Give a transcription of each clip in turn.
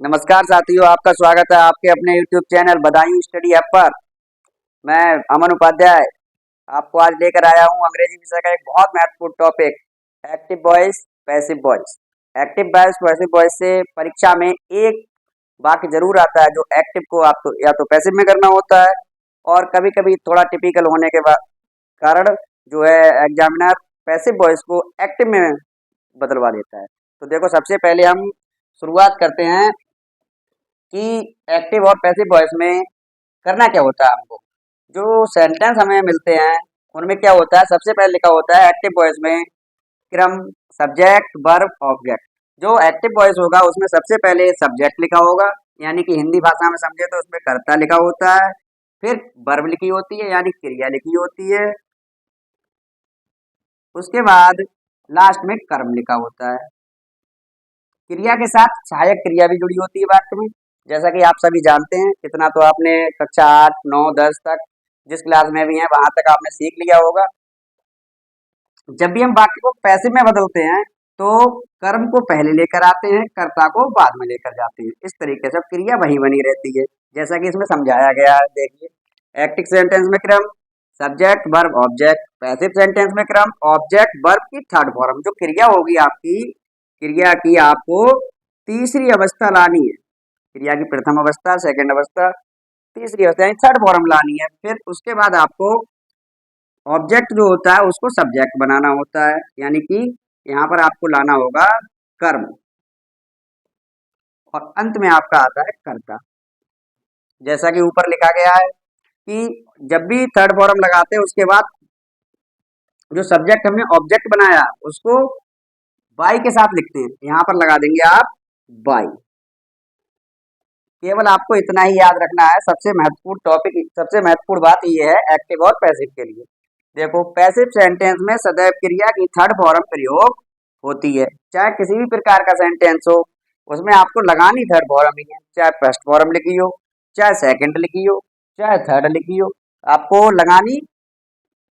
नमस्कार साथियों, आपका स्वागत है आपके अपने YouTube channel Badaun study app पर। मैं अमन उपाध्याय आपको आज लेकर आया हूं अंग्रेजी विषय का एक बहुत महत्वपूर्ण topic, active voice, passive voice. Active voice, passive voice से परीक्षा में एक वाक्य जरूर आता है जो एक्टिव को आप तो या तो पैसिव में करना होता है, और कभी कभी थोड़ा टिपिकल होने के कारण जो है एग्जामिनर पैसिव वॉइस को एक्टिव में बदलवा देता है। तो देखो, सबसे पहले हम शुरुआत करते हैं कि एक्टिव और पैसिव वॉइस में करना क्या होता है। हमको जो सेंटेंस हमें मिलते हैं उनमें क्या होता है, सबसे पहले लिखा होता है एक्टिव वॉइस में क्रम, सब्जेक्ट, वर्ब, ऑब्जेक्ट। जो एक्टिव वॉइस होगा उसमें सबसे पहले सब्जेक्ट लिखा होगा, यानी कि हिंदी भाषा में समझे तो उसमें कर्ता लिखा होता है। फिर वर्ब लिखी होती है, यानी क्रिया लिखी होती है। उसके बाद लास्ट में कर्म लिखा होता है। क्रिया के साथ सहायक क्रिया भी जुड़ी होती है वाक्य में, जैसा कि आप सभी जानते हैं। इतना तो आपने कक्षा 8, 9, 10 तक जिस क्लास में भी हैं वहां तक आपने सीख लिया होगा। जब भी हम वाक्य को पैसिव में बदलते हैं तो कर्म को पहले लेकर आते हैं, कर्ता को बाद में लेकर जाते हैं। इस तरीके से क्रिया वही बनी रहती है जैसा कि इसमें समझाया गया है। देखिए, एक्टिव सेंटेंस में क्रम, subject, verb, object. Passive sentence में क्रम, ऑब्जेक्ट, वर्ब की थर्ड फॉर्म। जो क्रिया होगी आपकी, क्रिया की आपको तीसरी अवस्था लानी है। क्रिया की प्रथम अवस्था, सेकंड अवस्था, तीसरी अवस्था यानी थर्ड फॉर्म लानी है। फिर उसके बाद आपको ऑब्जेक्ट जो होता है उसको सब्जेक्ट बनाना होता है, यानी कि यहाँ पर आपको लाना होगा कर्म, और अंत में आपका आता है कर्ता। जैसा कि ऊपर लिखा गया है कि जब भी थर्ड फॉर्म लगाते हैं उसके बाद जो सब्जेक्ट हमने ऑब्जेक्ट बनाया उसको बाई के साथ लिखते हैं। यहाँ पर लगा देंगे आप बाई। केवल आपको इतना ही याद रखना है। सबसे महत्वपूर्ण टॉपिक, सबसे महत्वपूर्ण बात यह है एक्टिव और पैसिव के लिए। देखो, पैसिव सेंटेंस में सदैव क्रिया की थर्ड फॉर्म प्रयोग होती है। चाहे किसी भी प्रकार का सेंटेंस हो, उसमें आपको लगानी थर्ड फॉर्म ही है। चाहे फर्स्ट फॉर्म लिखी हो, चाहे सेकंड लिखी हो, चाहे थर्ड लिखी हो, आपको लगानी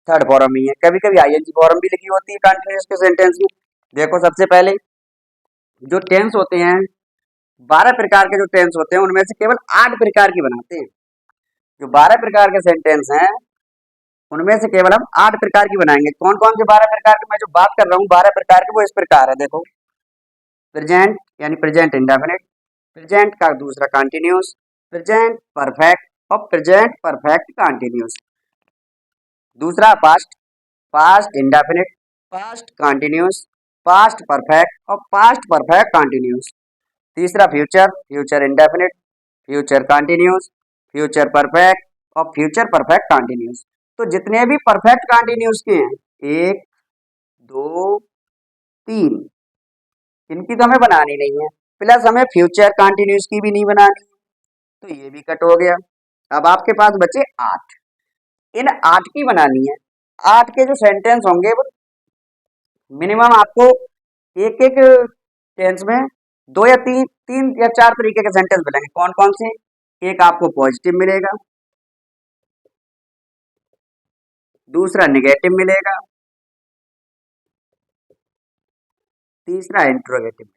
थर्ड फॉर्म ही है। कभी कभी आईएनजी फॉर्म भी लिखी होती है कंटिन्यूअस के सेंटेंस में। देखो, सबसे पहले जो टेंस होते हैं, 12 प्रकार के जो टेंस होते हैं उनमें से केवल 8 प्रकार की बनाते हैं। जो 12 प्रकार के सेंटेंस हैं उनमें से केवल हम 8 प्रकार की बनाएंगे। कौन कौन से 12 प्रकार की मैं जो बात कर रहा हूँ 12 प्रकार के, वो इस प्रकार है। देखो, प्रेजेंट यानी प्रेजेंट इंडेफिनिट, प्रेजेंट का दूसरा कंटिन्यूअस, प्रेजेंट परफेक्ट और प्रेजेंट परफेक्ट कंटिन्यूअस। दूसरा past, past indefinite, past continuous, past perfect और पास्ट परफेक्ट कंटिन्यूअस। तीसरा future, future indefinite, future continuous, future perfect और फ्यूचर परफेक्ट कंटिन्यूअस। तो जितने भी परफेक्ट कंटिन्यूअस के हैं, 1, 2, 3, इनकी तो हमें बनानी नहीं है। प्लस हमें फ्यूचर कंटिन्यूअस की भी नहीं बनानी, तो ये भी कट हो गया। अब आपके पास बचे 8। इन 8 की बनानी है। 8 के जो सेंटेंस होंगे वो मिनिमम आपको एक एक टेंस में 2 या 3, 3 या 4 तरीके के सेंटेंस मिलेंगे। कौन कौन से? एक आपको पॉजिटिव मिलेगा, दूसरा निगेटिव मिलेगा, तीसरा इंट्रोगेटिव।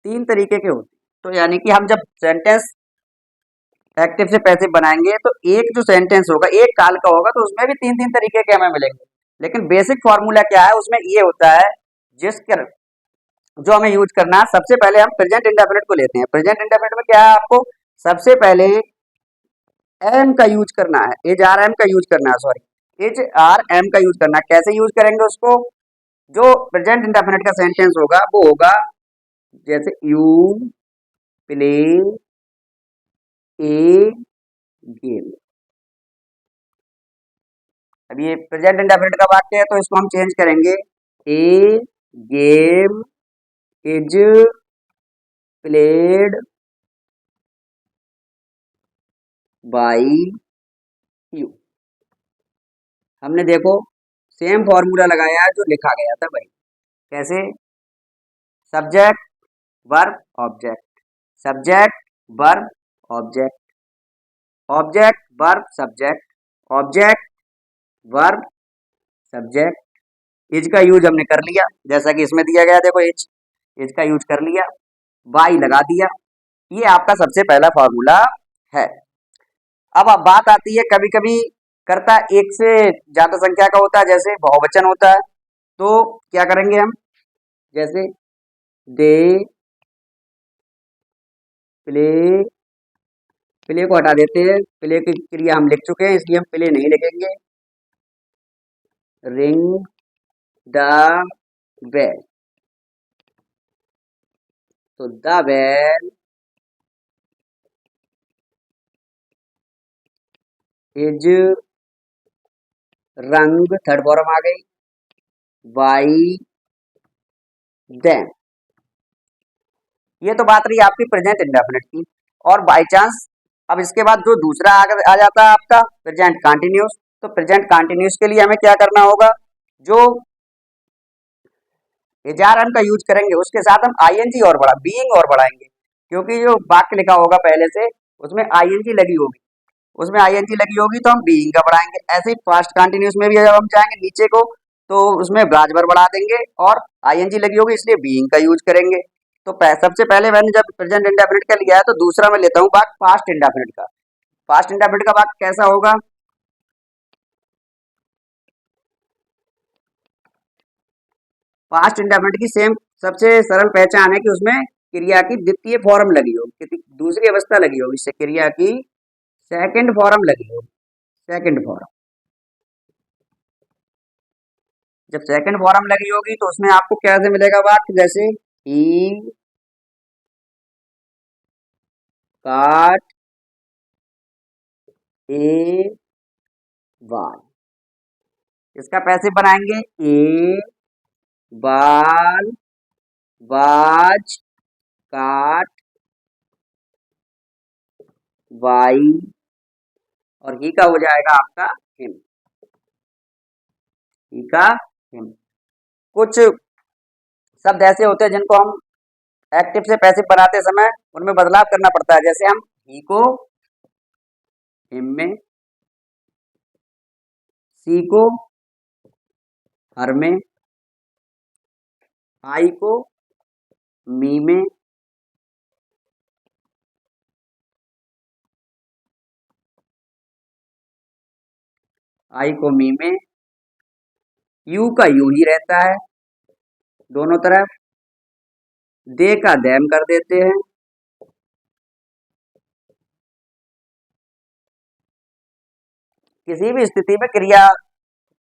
3 तरीके के होते हैं। तो यानी कि हम जब सेंटेंस एक्टिव से पैसिव बनाएंगे तो एक जो सेंटेंस होगा एक काल का होगा, तो उसमें भी 3-3 तरीके के हमें मिलेंगे। लेकिन बेसिक फॉर्मूला क्या है उसमें, ये होता है जिसके जो हमें यूज करना है। सबसे पहले हम प्रेजेंट इंडेफिनिट को लेते हैं। प्रेजेंट इंडेफिनिट में क्या है, आपको सबसे पहले एम का यूज करना है, एज आर एम का यूज करना है, सॉरी, एज आर एम का यूज करना है। कैसे यूज करेंगे उसको? जो प्रेजेंट इंडेफिनिट का सेंटेंस होगा वो होगा जैसे यू प्ले ए गेम। अब ये प्रेजेंट इंडेफिनिट का वाक्य है तो इसको हम चेंज करेंगे, a game is played by you. हमने देखो सेम फॉर्मूला लगाया है जो लिखा गया था भाई। कैसे? Subject, verb, object, subject, verb, object, object, verb, subject, object, verb, subject, is का यूज हमने कर लिया, जैसा कि इसमें दिया गया, देखो इज का यूज कर लिया, बाई लगा दिया। ये आपका सबसे पहला फॉर्मूला है। अब बात आती है, कभी कभी कर्ता एक से ज्यादा संख्या का होता है, जैसे बहुवचन होता है, तो क्या करेंगे हम, जैसे दे प्ले, प्ले को हटा देते हैं, प्ले की क्रिया हम लिख चुके हैं इसलिए हम प्ले नहीं लिखेंगे। रिंग द बेल, तो द बेल इज रंग, थर्ड फॉर्म आ गई, बाई देम। ये तो बात रही आपकी प्रेजेंट इंडेफिनिट की। और बाई चांस अब इसके बाद जो दूसरा आ जाता है आपका प्रेजेंट कंटिन्यूस। तो प्रेजेंट कंटिन्यूस के लिए हमें क्या करना होगा, जो एजारम का यूज करेंगे उसके साथ हम आईएनजी और बीइंग और बढ़ाएंगे, क्योंकि जो वाक्य लिखा होगा पहले से उसमें आईएनजी लगी होगी, उसमें आईएनजी लगी होगी तो हम बीइंग का बढ़ाएंगे। ऐसे ही पास्ट कंटिन्यूस में भी जब हम जाएंगे नीचे को तो उसमें ब्राजभर बढ़ा देंगे और आईएनजी लगी होगी इसलिए बीइंग का यूज करेंगे। तो सबसे पहले मैंने जब प्रेजेंट इंडेफिनिट का लिया है तो दूसरा मैं लेता हूँ बात पास्ट इंडेफिनिट का। पास्ट इंडेफिनिट का बात कैसा होगा, पास्ट इंडेफिनिट की सेम सबसे सरल पहचान है कि उसमें क्रिया की द्वितीय फॉर्म लगी होगी, दूसरी अवस्था लगी होगी, इससे क्रिया की सेकंड फॉर्म लगी होगी, सेकंड फॉर्म। जब सेकंड फॉर्म लगी होगी तो उसमें आपको कैसे मिलेगा वाक्य, जैसे ही काट ए बाल, इसका पैसे बनाएंगे ए बाल बाज काट वाई, और ही का हो जाएगा आपका हिम, ही का हिम। कुछ शब्द ऐसे होते हैं जिनको हम एक्टिव से पैसिव बनाते समय उनमें बदलाव करना पड़ता है, जैसे हम ही को हिम में, सी को हर में, आई को मी में, आई को मी में, यू का यू ही रहता है दोनों तरफ, दे का देम कर देते हैं, किसी भी स्थिति में क्रिया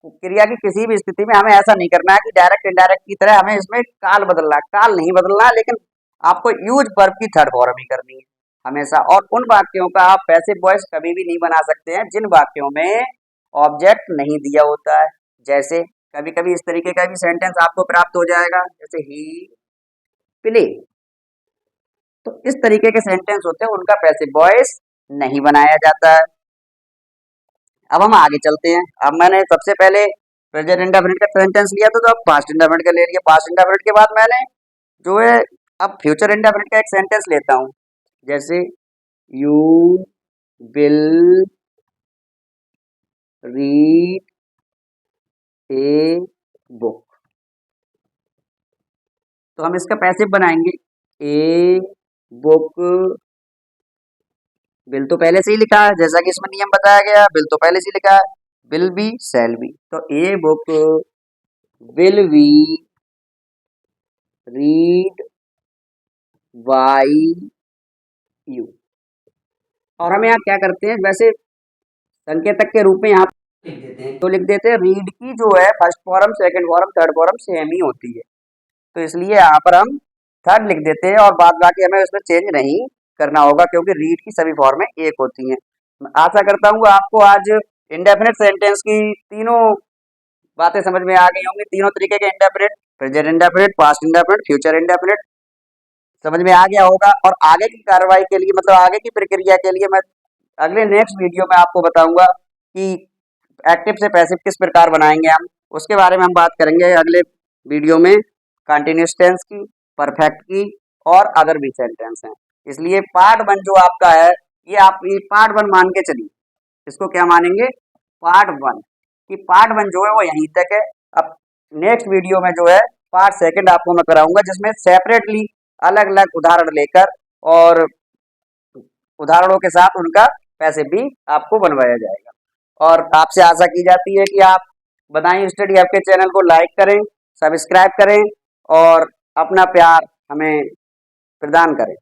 क्रिया की किसी भी स्थिति में हमें ऐसा नहीं करना है कि डायरेक्ट इनडायरेक्ट की तरह हमें इसमें काल बदलना है, काल नहीं बदलना है, लेकिन आपको यूज वर्ब की थर्ड फॉर्म ही करनी है हमेशा। और उन वाक्यों का आप पैसिव वॉइस कभी भी नहीं बना सकते हैं जिन वाक्यों में ऑब्जेक्ट नहीं दिया होता है। जैसे कभी कभी इस तरीके का भी सेंटेंस आपको प्राप्त हो जाएगा, जैसे ही प्ले, तो इस तरीके के सेंटेंस होते हैं उनका पैसिव वॉइस नहीं बनाया जाता है। अब हम आगे चलते हैं। अब मैंने सबसे पहले प्रेजेंट इंडेफिनिट का सेंटेंस लिया था, तो अब पास्ट इंडेफिनिट का ले लिया। पास्ट इंडेफिनिट के बाद मैंने जो है अब फ्यूचर इंडेफिनिट का एक सेंटेंस लेता हूँ, जैसे you will read a book, तो हम इसका पैसिव बनाएंगे ए बुक, बिल तो पहले से ही लिखा है जैसा कि इसमें नियम बताया गया, बिल तो पहले से लिखा है, विल बी शैल बी, तो a book will be read by you. और हम यहाँ क्या करते हैं, वैसे संकेतक के रूप में यहाँ लिख देते हैं, तो लिख देते हैं रीड की जो है first form second form third form same ही होती है, तो इसलिए यहाँ पर हम थर्ड लिख देते हैं और बाद बाकी हमें उसमें चेंज नहीं करना होगा क्योंकि रीड की सभी फॉर्में एक होती हैं। मैं आशा करता हूँ आपको आज इंडेफिनिट सेंटेंस की तीनों बातें समझ में आ गई होंगी, तीनों तरीके के indefinite, present indefinite, past indefinite, future indefinite समझ में आ गया होगा। और आगे की कार्रवाई के लिए मतलब आगे की प्रक्रिया के लिए मैं अगले नेक्स्ट वीडियो में आपको बताऊंगा कि एक्टिव से पैसिव किस प्रकार बनाएंगे हम, उसके बारे में हम बात करेंगे अगले वीडियो में। कंटिन्यूस टेंस की, परफेक्ट की और अदर भी सेंटेंस हैं, इसलिए पार्ट वन जो आपका है ये आप ये पार्ट वन मान के चलिए, इसको क्या मानेंगे पार्ट वन, कि पार्ट वन जो है वो यहीं तक है। अब नेक्स्ट वीडियो में जो है पार्ट सेकंड आपको मैं कराऊंगा, जिसमें सेपरेटली अलग अलग उदाहरण लेकर और उदाहरणों के साथ उनका पैसे भी आपको बनवाया जाएगा। और आपसे आशा की जाती है कि आप बदायूं स्टडी हब के चैनल को लाइक करें, सब्सक्राइब करें और अपना प्यार हमें प्रदान करें।